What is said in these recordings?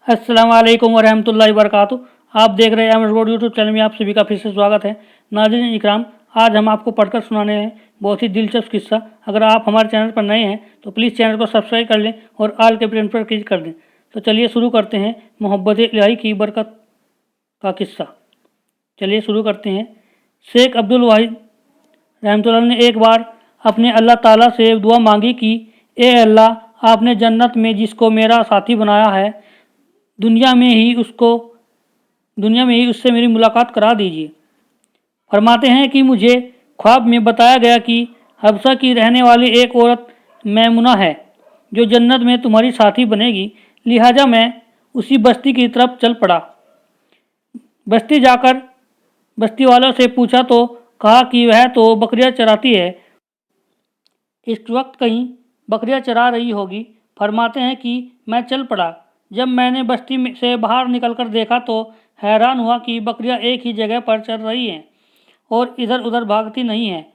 अस्सलाम वालेकुम वरहमतुल्लाहि वबरकातुहू। आप देख रहे हैं अमर रोड यूट्यूब चैनल में। आप सभी का फिर से स्वागत है। नाज़रीन इकराम, आज हम आपको पढ़कर सुनाने हैं बहुत ही दिलचस्प किस्सा। अगर आप हमारे चैनल पर नए हैं तो प्लीज़ चैनल को सब्सक्राइब कर लें और आल के बटन पर क्लिक कर दें। तो चलिए शुरू करते हैं मोहब्बत इलाही की बरकत का किस्सा। चलिए शुरू करते हैं। शेख अब्दुल वाहिद रहमतुल्लाह ने एक बार अपने अल्लाह ताला से दुआ मांगी कि ए अल्लाह, आपने जन्नत में जिसको मेरा साथी बनाया है, दुनिया में ही उससे मेरी मुलाकात करा दीजिए। फरमाते हैं कि मुझे ख्वाब में बताया गया कि हबशा की रहने वाली एक औरत मैमुना है जो जन्नत में तुम्हारी साथी बनेगी। लिहाजा मैं उसी बस्ती की तरफ चल पड़ा। बस्ती जाकर बस्ती वालों से पूछा तो कहा कि वह तो बकरियां चराती है, इस वक्त कहीं बकरियां चरा रही होगी। फरमाते हैं कि मैं चल पड़ा। जब मैंने बस्ती से बाहर निकलकर देखा तो हैरान हुआ कि बकरियां एक ही जगह पर चल रही हैं और इधर उधर भागती नहीं हैं,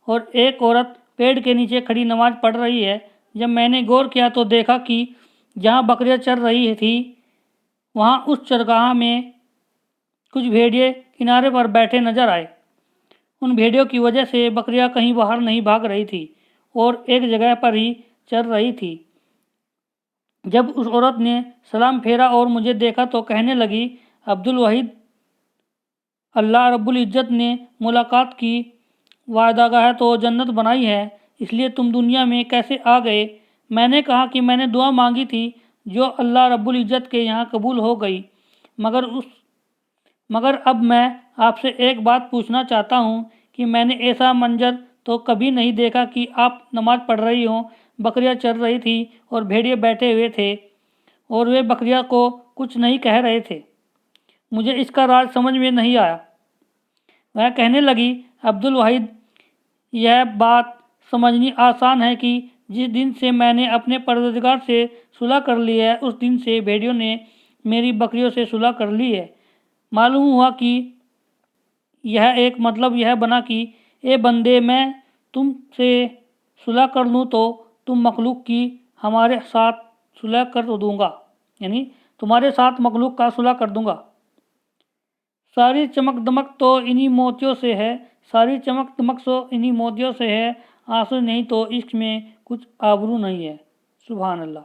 और एक औरत पेड़ के नीचे खड़ी नमाज पढ़ रही है। जब मैंने गौर किया तो देखा कि जहाँ बकरियां चल रही थी वहाँ उस चरगाह में कुछ भेड़िए किनारे पर बैठे नजर आए। उन भेड़ियों की वजह से बकरियां कहीं बाहर नहीं भाग रही थी और एक जगह पर ही चल रही थी। जब उस औरत ने सलाम फेरा और मुझे देखा तो कहने लगी, अब्दुल वहीद, अल्लाह रब्बुल इज़्ज़त ने मुलाकात की वायदागाह तो जन्नत बनाई है, इसलिए तुम दुनिया में कैसे आ गए? मैंने कहा कि मैंने दुआ मांगी थी जो अल्लाह रब्बुल इज़्ज़त के यहाँ कबूल हो गई। मगर अब मैं आपसे एक बात पूछना चाहता हूँ कि मैंने ऐसा मंजर तो कभी नहीं देखा कि आप नमाज पढ़ रही हों, बकरियां चल रही थी और भेड़िए बैठे हुए थे और वे बकरियां को कुछ नहीं कह रहे थे। मुझे इसका राज समझ में नहीं आया। वह कहने लगी, अब्दुल वाहिद, यह बात समझनी आसान है कि जिस दिन से मैंने अपने परवरदिगार से सुलह कर ली है, उस दिन से भेड़ियों ने मेरी बकरियों से सुलह कर ली है। मालूम हुआ कि यह एक मतलब यह बना कि ए बंदे, मैं तुमसे सुलह कर लूँ तो तुम मखलूक की हमारे साथ सुलह कर दूंगा, यानी तुम्हारे साथ मखलूक का सुलह कर दूंगा। सारी चमक दमक तो इन्हीं मोतियों से है, सारी चमक दमक तो इन्हीं मोतियों से है, आंसू नहीं तो इश्क में कुछ आबरू नहीं है। सुभान अल्लाह।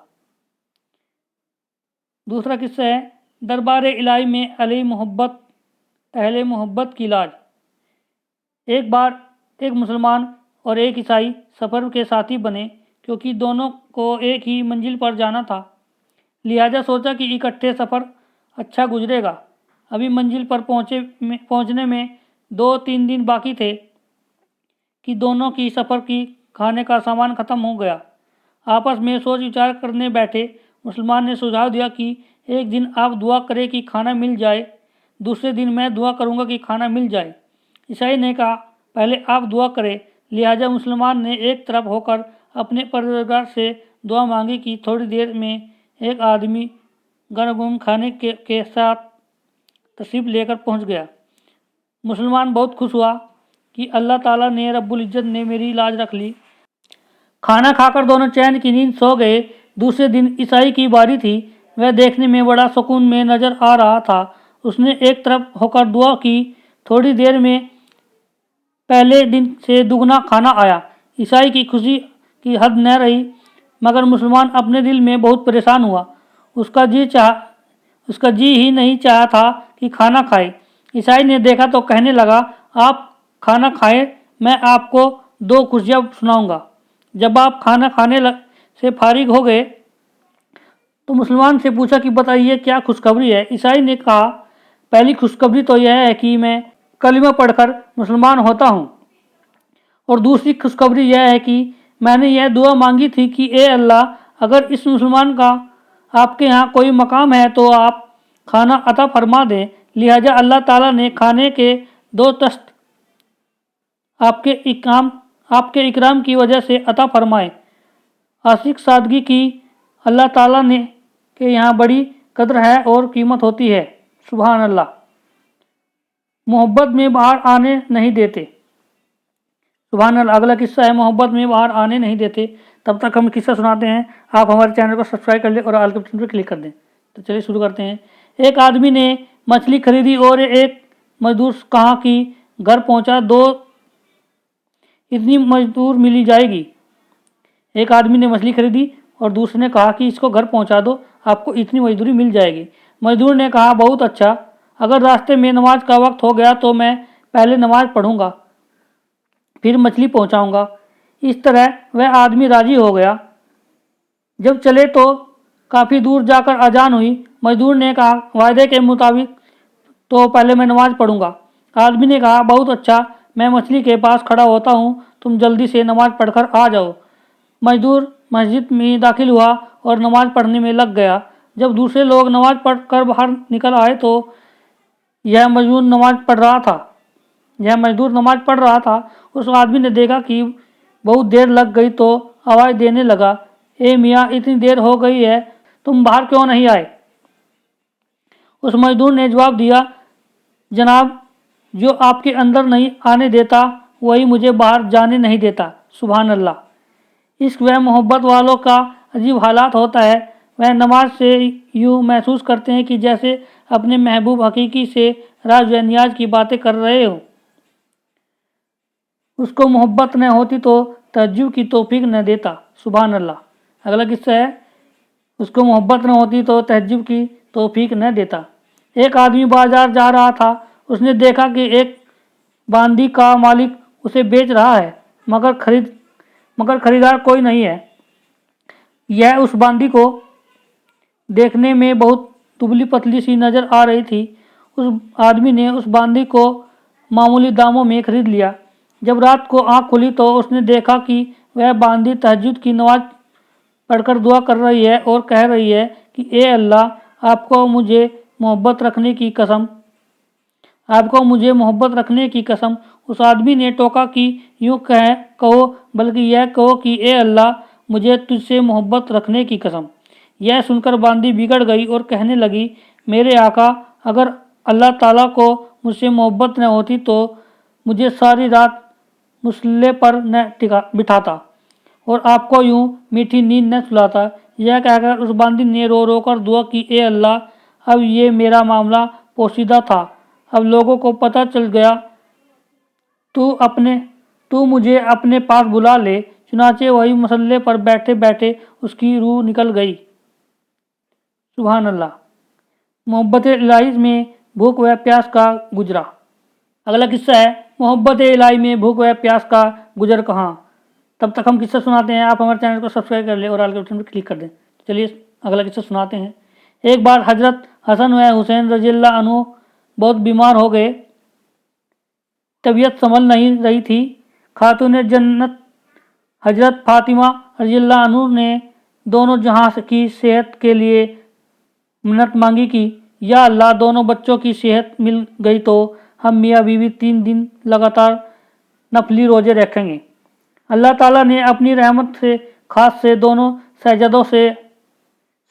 दूसरा किस्सा है दरबार इलाही में अहले मोहब्बत की लाज। एक बार एक मुसलमान और एक ईसाई सफ़र के साथी बने, क्योंकि दोनों को एक ही मंजिल पर जाना था। लिहाजा सोचा कि इकट्ठे सफ़र अच्छा गुजरेगा। अभी मंजिल पर पहुंचने में 2-3 दिन बाकी थे कि दोनों की सफ़र की खाने का सामान ख़त्म हो गया। आपस में सोच विचार करने बैठे। मुसलमान ने सुझाव दिया कि एक दिन आप दुआ करें कि खाना मिल जाए, दूसरे दिन मैं दुआ करूंगा कि खाना मिल जाए। ईसाई ने कहा, पहले आप दुआ करें। लिहाजा मुसलमान ने एक तरफ होकर अपने परवरदिगार से दुआ मांगी कि थोड़ी देर में एक आदमी गरम खाने के साथ तशरीफ़ लेकर पहुंच गया। मुसलमान बहुत खुश हुआ कि अल्लाह ताला ने रब्बुल इज़्ज़त ने मेरी लाज रख ली। खाना खाकर दोनों चैन की नींद सो गए। दूसरे दिन ईसाई की बारी थी। वह देखने में बड़ा सुकून में नजर आ रहा था। उसने एक तरफ होकर दुआ की। थोड़ी देर में पहले दिन से दुगना खाना आया। ईसाई की खुशी की हद न रही, मगर मुसलमान अपने दिल में बहुत परेशान हुआ। उसका जी ही नहीं चाहा था कि खाना खाए। ईसाई ने देखा तो कहने लगा, आप खाना खाएं, मैं आपको 2 खुशियां सुनाऊंगा। जब आप खाना खाने से फारिग हो गए तो मुसलमान से पूछा कि बताइए क्या खुशखबरी है। ईसाई ने कहा, पहली खुशखबरी तो यह है कि मैं कलिमा पढ़कर मुसलमान होता हूँ, और दूसरी खुशखबरी यह है कि मैंने यह दुआ मांगी थी कि ए अल्लाह, अगर इस मुसलमान का आपके यहाँ कोई मकाम है तो आप खाना अता फरमा दें। लिहाजा अल्लाह ताला ने खाने के 2 तस्त आपके इकराम की वजह से अता फरमाए। आशिक सादगी की अल्लाह ताला ने के यहाँ बड़ी कदर है और कीमत होती है। सुभान अल्लाह। मोहब्बत में बाहर आने नहीं देते। सुभान अल्लाह। अगला किस्सा है मोहब्बत में बाहर आने नहीं देते। तब तक हम किस्सा सुनाते हैं। आप हमारे चैनल को सब्सक्राइब कर लें और आल के बटन पर क्लिक कर दें। تو چلیے شروع کرتے ہیں۔ ایک آدمی نے مچھلی خریدی اور ایک مزدور کہا کہ گھر پہنچا دو، اتنی مزدور ملی جائے گی۔ ایک آدمی نے مچھلی خریدی اور دوسرے نے کہا کہ اس کو گھر پہنچا دو، آپ کو اتنی مزدوری مل جائے گی۔ مزدور نے کہا بہت اچھا، اگر راستے میں نماز کا وقت ہو گیا تو میں پہلے نماز پڑھوں گا پھر مچھلی پہنچاؤں گا۔ اس طرح وہ آدمی راضی ہو گیا۔ جب چلے تو کافی دور جا کر اذان ہوئی۔ مزدور نے کہا وعدے کے مطابق تو پہلے میں نماز پڑھوں گا۔ آدمی نے کہا بہت اچھا، میں مچھلی کے پاس کھڑا ہوتا ہوں، تم جلدی سے نماز پڑھ کر آ جاؤ۔ مزدور مسجد میں داخل ہوا اور نماز پڑھنے میں لگ گیا۔ جب دوسرے لوگ نماز پڑھ کر باہر نکل آئے تو یہ مزدور نماز پڑھ رہا تھا۔ اس آدمی نے دیکھا کہ بہت دیر لگ گئی تو آواز دینے لگا، اے میاں اتنی دیر ہو گئی ہے، تم باہر کیوں نہیں آئے؟ اس مزدور نے جواب دیا، جناب جو آپ کے اندر نہیں آنے دیتا وہی مجھے باہر جانے نہیں دیتا۔ سبحان اللہ۔ عشق و محبت والوں کا عجیب حالات ہوتا ہے۔ وہ نماز سے یوں محسوس کرتے ہیں کہ جیسے اپنے محبوب حقیقی سے راز و نیاز کی باتیں کر رہے ہوں۔ اس کو محبت نہ ہوتی تو تہجد کی توفیق نہ دیتا۔ سبحان اللہ۔ اگلا قصہ ہے، اس کو محبت نہ ہوتی تو تہجد کی توفیق نہ دیتا۔ ایک آدمی بازار جا رہا تھا، اس نے دیکھا کہ ایک باندی کا مالک اسے بیچ رہا ہے، مگر خریدار کوئی نہیں ہے۔ یہ اس باندی کو دیکھنے میں بہت دبلی پتلی سی نظر آ رہی تھی۔ اس آدمی نے اس باندی کو معمولی داموں میں خرید لیا۔ جب رات کو آنکھ کھلی تو اس نے دیکھا کہ وہ باندی تہجد کی نماز پڑھ کر دعا کر رہی ہے اور کہہ رہی ہے کہ اے اللہ، آپ کو مجھے محبت رکھنے کی قسم۔ اس آدمی نے ٹوکا کہ یوں کہو بلکہ یہ کہو کہ اے اللہ، مجھے تجھ سے محبت رکھنے کی قسم۔ یہ سن کر باندی بگڑ گئی اور کہنے لگی، میرے آقا، اگر اللہ تعالیٰ کو مجھ سے محبت نہ ہوتی تو مجھے ساری رات مصلے پر نہ بٹھاتا اور آپ کو یوں میٹھی نیند نہ سلاتا۔ یہ کہہ کر اس باندی نے رو رو کر دعا کی، اے اللہ، اب یہ میرا معاملہ پوشیدہ تھا، اب لوگوں کو پتہ چل گیا، تو مجھے اپنے پاس بلا لے۔ چنانچہ وہی مصلے پر بیٹھے بیٹھے اس کی روح نکل گئی۔ سبحان اللہ۔ محبت الہی میں بھوک و پیاس کا گزرا۔ اگلا قصہ ہے، محبت الہی میں بھوک و پیاس کا گزر کہاں۔ تب تک ہم قصہ سناتے ہیں، آپ ہمارے چینل کو سبسکرائب کر لیں اور آل کے بٹن پر کلک کر دیں۔ چلیے اگلا قصہ سناتے ہیں۔ ایک بار حضرت حسن و حسین رضی اللہ عنہ بہت بیمار ہو گئے، طبیعت سنبھل نہیں رہی تھی۔ خاتون جنت حضرت فاطمہ رضی اللہ عنہ نے دونوں جہاں کی صحت کے لیے منت مانگی کہ یا اللہ، دونوں بچوں کی صحت مل گئی تو ہم میاں بیوی 3 دن لگاتار نفلی روزے رکھیں گے۔ اللہ تعالیٰ نے اپنی رحمت سے خاص سے دونوں شہزادوں سے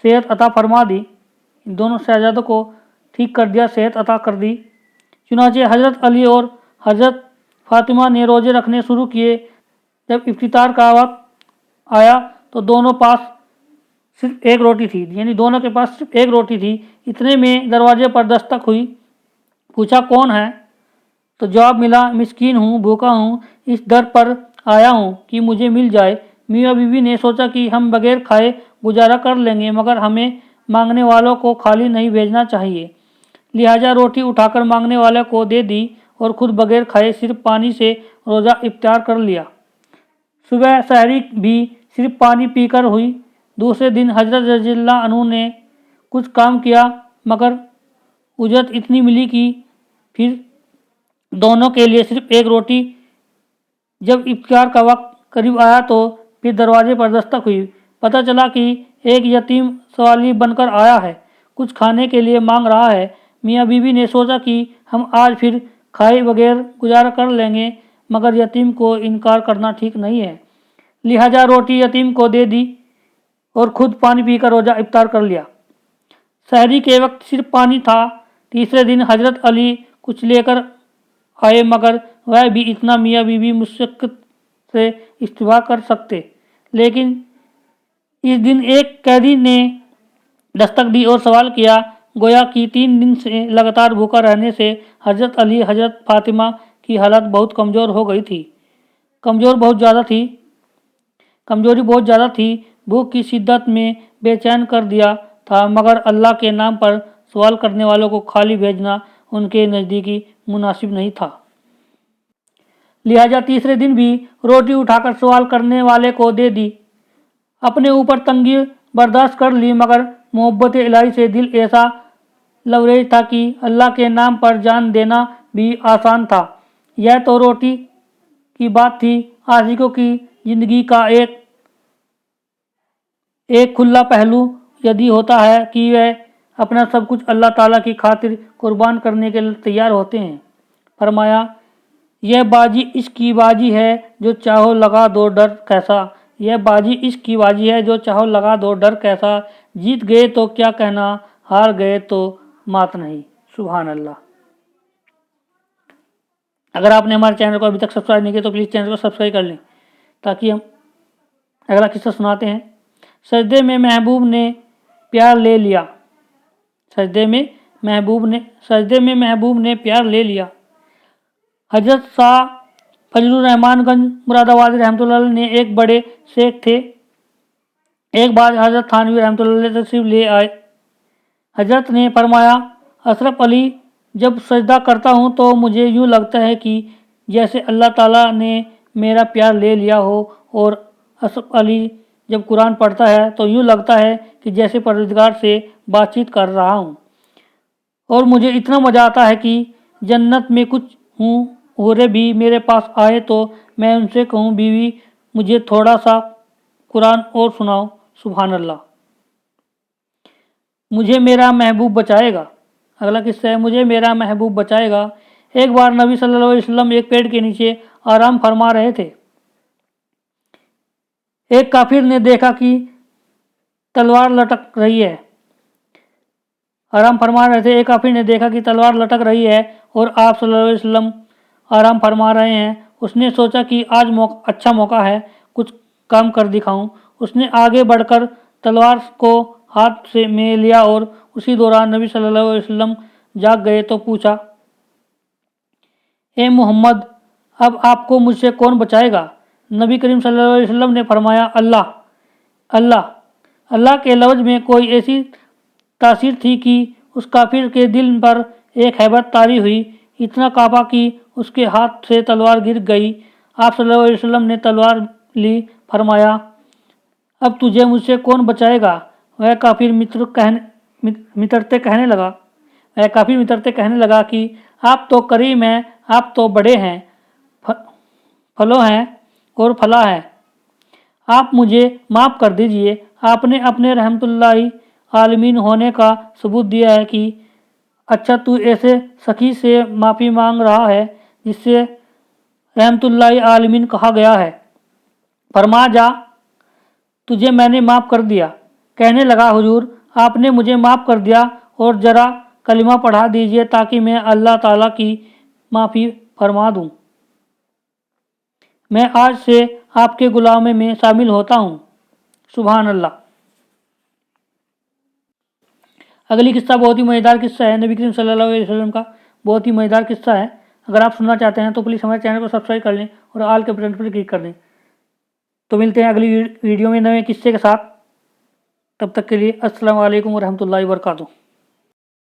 صحت عطا فرما دی، دونوں شہزادوں کو ٹھیک کر دیا، صحت عطا کر دی۔ چنانچہ حضرت علی اور حضرت فاطمہ نے روزے رکھنے شروع کیے۔ جب افطار کا وقت آیا تو دونوں کے پاس صرف ایک روٹی تھی۔ اتنے میں دروازے پر دستک ہوئی۔ پوچھا کون ہے؟ تو جواب ملا، مسکین ہوں، بھوکا ہوں، اس در پر آیا ہوں کہ مجھے مل جائے۔ میاں بیوی نے سوچا کہ ہم بغیر کھائے گزارا کر لیں گے، مگر ہمیں مانگنے والوں کو خالی نہیں بھیجنا چاہیے، لہٰذا روٹی اٹھا کر مانگنے والے کو دے دی اور خود بغیر کھائے صرف پانی سے روزہ افطار کر لیا۔ صبح سحری بھی صرف پانی پی کر ہوئی۔ دوسرے دن حضرت رضی اللہ عنہ نے کچھ کام کیا مگر اجرت اتنی ملی کہ پھر دونوں کے لیے صرف ایک روٹی۔ جب افطار کا وقت قریب آیا تو پھر دروازے پر دستک ہوئی۔ پتہ چلا کہ ایک یتیم سوالی بن کر آیا ہے، کچھ کھانے کے لیے مانگ رہا ہے۔ میاں بیوی نے سوچا کہ ہم آج پھر کھائے بغیر گزارا کر لیں گے، مگر یتیم کو انکار کرنا ٹھیک نہیں ہے، لہٰذا روٹی یتیم کو دے دی اور خود پانی پی کر روزہ افطار کر لیا۔ سحری کے وقت صرف پانی تھا۔ تیسرے دن حضرت علی کچھ لے کر آئے مگر وہ بھی اتنا میاں بیوی مشقت سے استفاع کر سکتے، لیکن اس دن ایک قیدی نے दस्तक दी और सवाल किया। गोया कि 3 दिन से लगातार भूखा रहने से हजरत अली हजरत फातिमा की हालत बहुत कमज़ोर हो गई थी। कमज़ोरी बहुत ज़्यादा थी। भूख की शिद्दत में बेचैन कर दिया था, मगर अल्लाह के नाम पर सवाल करने वालों को खाली भेजना उनके नज़दीकी मुनासिब नहीं था। लिहाजा तीसरे दिन भी रोटी उठाकर सवाल करने वाले को दे दी। अपने ऊपर तंगी बर्दाश्त कर ली, मगर मोहब्बत इलाही से दिल ऐसा लबरेज था कि अल्लाह के नाम पर जान देना भी आसान था। यह तो रोटी की बात थी। आशिकों की जिंदगी का एक खुला पहलू यदि होता है कि वह अपना सब कुछ अल्लाह ताला की खातिर कुर्बान करने के लिए तैयार होते हैं। फरमाया, यह बाजी इश्क की बाजी है, जो चाहो लगा दो डर कैसा। यह बाजी इश्क की बाजी है, जो चाहो लगा दो डर कैसा। जीत गए तो क्या कहना, हार गए तो मात नहीं। सुभान अल्लाह। अगर आपने हमारे चैनल को अभी तक सब्सक्राइब नहीं किया तो प्लीज़ चैनल को सब्सक्राइब कर लें, ताकि हम अगला किस्सा सुनाते हैं। सजदे में महबूब ने प्यार ले लिया। सजदे में महबूब ने प्यार ले लिया। हजरत शाह फजलुर रहमानगंज मुरादाबाद रहमतुल्लाह अलैह ने एक बड़े शेख थे। एक बार हजरत थानवी रहमतुल्लाह अलैह तशरीफ ले आए। हजरत ने फरमाया, अशरफ अली, जब सजदा करता हूँ तो मुझे यूँ लगता है कि जैसे अल्लाह ताला ने मेरा प्यार ले लिया हो, और अशरफ अली जब कुरान पढ़ता है तो यूँ लगता है कि जैसे परवरदिगार से बातचीत कर रहा हूँ। और मुझे इतना मज़ा आता है कि जन्नत में कुछ हूरें भी मेरे पास आए तो मैं उनसे कहूँ, बीवी मुझे थोड़ा सा कुरान और सुनाओ। सुभान अल्लाह। मुझे मेरा महबूब बचाएगा। अगला किस्सा है, मुझे मेरा महबूब बचाएगा। एक बार नबी सल्लल्लाहु अलैहि वसल्लम एक पेड़ के नीचे आराम फरमा रहे थे। एक काफिर ने देखा कि तलवार लटक रही है। आराम फरमा रहे थे। एक काफिर ने देखा कि तलवार लटक रही है और आप सल्लल्लाहु अलैहि वसल्लम आराम फरमा रहे हैं। उसने सोचा कि आज अच्छा मौका है, कुछ काम कर दिखाऊं। उसने आगे बढ़कर तलवार को हाथ से में लिया और उसी दौरान नबी सल्लल्लाहु अलैहि वसल्लम जाग गए तो पूछा, ए मोहम्मद, अब आपको मुझसे कौन बचाएगा। नबी करीम सल्लल्लाहु अलैहि वसल्लम ने फरमाया, अल्लाह। अल्लाह। अल्लाह के लफ्ज़ में कोई ऐसी तासीर थी कि उस काफिर के दिल पर एक हैबत तारी हुई। इतना कांपा कि उसके हाथ से तलवार गिर गई। आप सल्लल्लाहु अलैहि वसल्लम ने तलवार ली। फरमाया, अब तुझे मुझसे कौन बचाएगा। वह काफिर मित्रते कहने लगा कि आप तो करीम हैं, आप तो बड़े हैं, फलो हैं और फला हैं, आप मुझे माफ़ कर दीजिए। आपने अपने रहमतुल्लाहि आलमीन होने का सबूत दिया है कि अच्छा तू ऐसे सखी से माफ़ी मांग रहा है जिससे रहमतुल्लाहि आलमीन कहा गया है। फरमा जा, तुझे मैंने माफ़ कर दिया। कहने लगा, हुजूर आपने मुझे माफ़ कर दिया और ज़रा कलिमा पढ़ा दीजिए ताकि मैं अल्लाह ताला की माफ़ी फरमा दूँ। मैं आज से आपके गुलामे में शामिल होता हूँ। सुभान अल्लाह। अगली किस्सा बहुत ही मज़ेदार किस्सा है। नबी करीम सल्लल्लाहु अलैहि वसल्लम का बहुत ही मज़ेदार किस्सा है। अगर आप सुनना चाहते हैं तो प्लीज़ हमारे चैनल को सब्सक्राइब कर लें और आल के बटन पर क्लिक कर दें। तो मिलते हैं अगली वीडियो में नए किस्से के साथ। तब तक के लिए अस्सलाम वालेकुम व रहमतुल्लाहि व बरकातुहू।